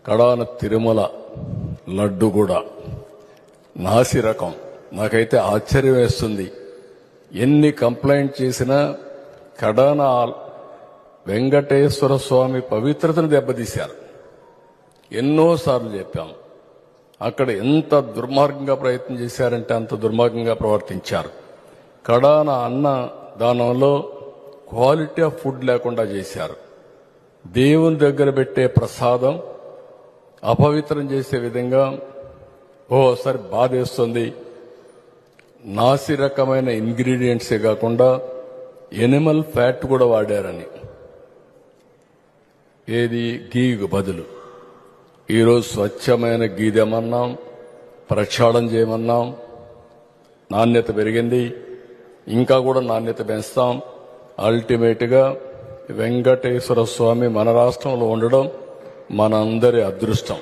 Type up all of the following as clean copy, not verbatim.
కడాన తిరుమల లడ్డు కూడా నాసి రకం. నాకైతే ఆశ్చర్యం వేస్తుంది. ఎన్ని కంప్లైంట్ చేసినా కడాన వెంకటేశ్వర స్వామి పవిత్రతను దెబ్బతీశారు. ఎన్నోసార్లు చెప్పాం. అక్కడ ఎంత దుర్మార్గంగా ప్రయత్నం చేశారంటే అంత దుర్మార్గంగా ప్రవర్తించారు. కడాన అన్న దానంలో క్వాలిటీ ఆఫ్ ఫుడ్ లేకుండా చేశారు. దేవుని దగ్గర పెట్టే ప్రసాదం అపవిత్రం చేసే విధంగా ఓసారి బాధేస్తుంది. నాసి రకమైన ఇంగ్రీడియంట్సే కాకుండా ఎనిమల్ ఫ్యాట్ కూడా వాడారని. ఏది గీకు బదులు ఈరోజు స్వచ్ఛమైన గీ తెమన్నాం, ప్రక్షాళన చేయమన్నాం. నాణ్యత పెరిగింది, ఇంకా కూడా నాణ్యత పెంచుతాం. అల్టిమేట్ గా వెంకటేశ్వర స్వామి మన రాష్ట్రంలో ఉండడం మనందరి అదృష్టం.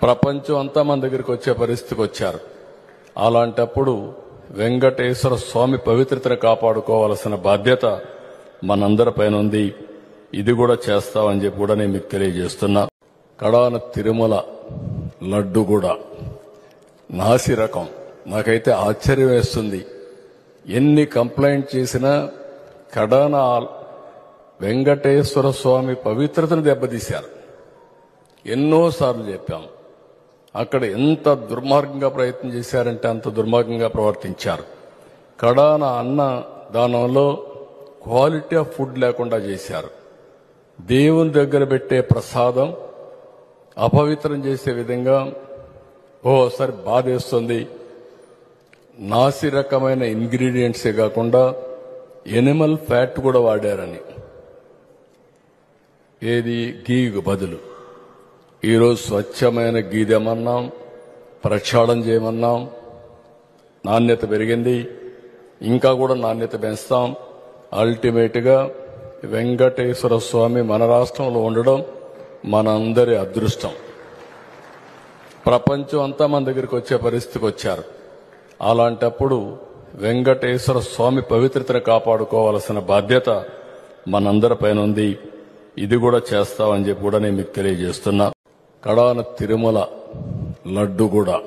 ప్రపంచం అంతా మన దగ్గరికి వచ్చే పరిస్థితికి వచ్చారు. అలాంటప్పుడు వెంకటేశ్వర స్వామి పవిత్రతను కాపాడుకోవాల్సిన బాధ్యత మనందరిపైన ఉంది. ఇది కూడా చేస్తామని చెప్పి కూడా నేను మీకు తెలియజేస్తున్నా. కడాన తిరుమల లడ్డు కూడా నాసి రకం. నాకైతే ఆశ్చర్యం వేస్తుంది. ఎన్ని కంప్లైంట్ చేసినా కడాన వెంకటేశ్వర స్వామి పవిత్రతను దెబ్బతీశారు. ఎన్నోసార్లు చెప్పాం. అక్కడ ఎంత దుర్మార్గంగా ప్రయత్నం చేశారంటే అంత దుర్మార్గంగా ప్రవర్తించారు. కడాన అన్న దానంలో క్వాలిటీ ఆఫ్ ఫుడ్ లేకుండా చేశారు. దేవుని దగ్గర పెట్టే ప్రసాదం అపవిత్రం చేసే విధంగా ఓసారి బాధేస్తుంది. నాసి రకమైన ఇంగ్రీడియంట్సే కాకుండా ఎనిమల్ ఫ్యాట్ కూడా వాడారని. ఏది గీకు బదులు ఈరోజు స్వచ్ఛమైన గీ తెమన్నాం, ప్రక్షాళన చేయమన్నాం. నాణ్యత పెరిగింది, ఇంకా కూడా నాణ్యత పెంచుతాం. అల్టిమేట్ గా వెంకటేశ్వర స్వామి మన రాష్ట్రంలో ఉండడం మనందరి అదృష్టం. ప్రపంచం అంతా మన దగ్గరికి వచ్చే పరిస్థితికి వచ్చారు. అలాంటప్పుడు వెంకటేశ్వర స్వామి పవిత్రతను కాపాడుకోవాల్సిన బాధ్యత మనందరిపైన ఉంది. ఇది కూడా చేస్తామని చెప్పి కూడా నేను మీకు తెలియజేస్తున్నా. కడాన తిరుమల లడ్డు కూడా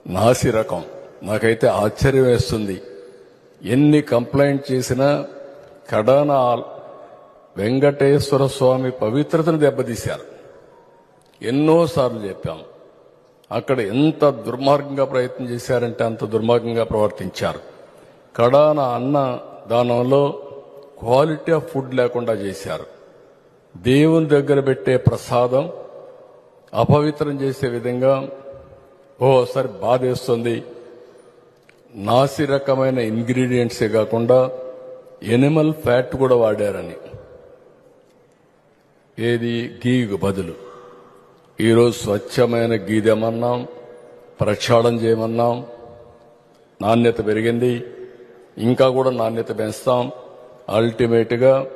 నాసి రకం. నాకైతే ఆశ్చర్యం వేస్తుంది. ఎన్ని కంప్లైంట్ చేసినా కడాన వెంకటేశ్వర స్వామి పవిత్రతను దెబ్బతీశారు. ఎన్నోసార్లు చెప్పాం. అక్కడ ఎంత దుర్మార్గంగా ప్రయత్నం చేశారంటే అంత దుర్మార్గంగా ప్రవర్తించారు. కడాన అన్న దానంలో క్వాలిటీ ఆఫ్ ఫుడ్ లేకుండా చేశారు. దేవుని దగ్గర పెట్టే ప్రసాదం అపవిత్రం చేసే విధంగా ఓసారి బాధేస్తుంది. నాసి రకమైన ఇంగ్రీడియంట్సే కాకుండా ఎనిమల్ ఫ్యాట్ కూడా వాడారని. ఏది గీకు బదులు ఈరోజు స్వచ్ఛమైన గీ తెమన్నాం, ప్రక్షాళన చేయమన్నాం. నాణ్యత పెరిగింది, ఇంకా కూడా నాణ్యత పెంచుతాం. అల్టిమేట్ గా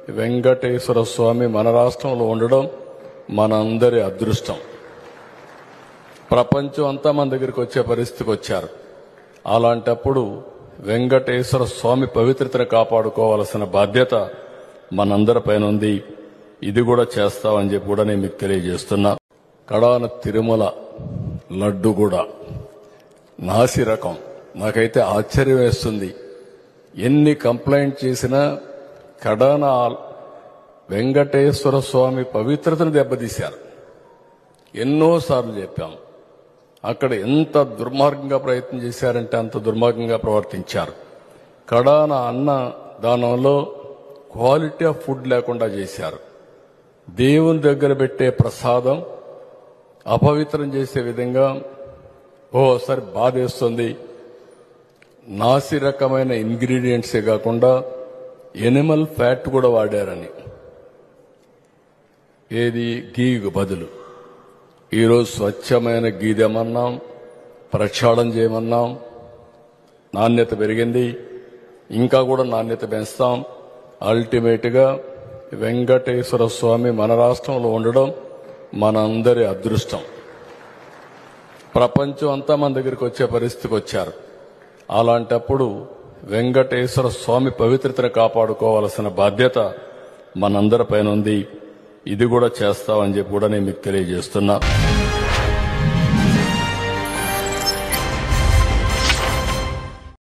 వెంకటేశ్వర స్వామి మన రాష్ట్రంలో ఉండడం మనందరి అదృష్టం. ప్రపంచం అంతా మన దగ్గరికి వచ్చే పరిస్థితికి వచ్చారు. అలాంటప్పుడు వెంకటేశ్వర స్వామి పవిత్రతను కాపాడుకోవాల్సిన బాధ్యత మనందరిపైన ఉంది. ఇది కూడా చేస్తామని చెప్పి కూడా నేను మీకు తెలియజేస్తున్నా. కడాన తిరుమల లడ్డు కూడా నాసి రకం. నాకైతే ఆశ్చర్యం వేస్తుంది. ఎన్ని కంప్లైంట్ చేసినా కడాన వెంకటేశ్వర స్వామి పవిత్రతను దెబ్బతీశారు. ఎన్నోసార్లు చెప్పాం. అక్కడ ఎంత దుర్మార్గంగా ప్రయత్నం చేశారంటే అంత దుర్మార్గంగా ప్రవర్తించారు. కడాన అన్న దానంలో క్వాలిటీ ఆఫ్ ఫుడ్ లేకుండా చేశారు. దేవుని దగ్గర పెట్టే ప్రసాదం అపవిత్రం చేసే విధంగా ఓసారి బాధేస్తుంది. నాసి రకమైన ఇంగ్రీడియంట్సే కాకుండా ఎనిమల్ ఫ్యాట్ కూడా వాడారని. ఏది గీకు బదులు ఈరోజు స్వచ్ఛమైన గీ తెమన్నాం, ప్రక్షాళన చేయమన్నాం. నాణ్యత పెరిగింది, ఇంకా కూడా నాణ్యత పెంచుతాం. అల్టిమేట్ గా వెంకటేశ్వర స్వామి మన రాష్ట్రంలో ఉండడం మనందరి అదృష్టం. ప్రపంచం అంతా మన దగ్గరికి వచ్చే పరిస్థితికి వచ్చారు. అలాంటప్పుడు వెంకటేశ్వర స్వామి పవిత్రతను కాపాడుకోవాల్సిన బాధ్యత మనందరిపైన ఉంది. ఇది కూడా చేస్తామని చెప్పి కూడా నేను మీకు తెలియజేస్తున్నా.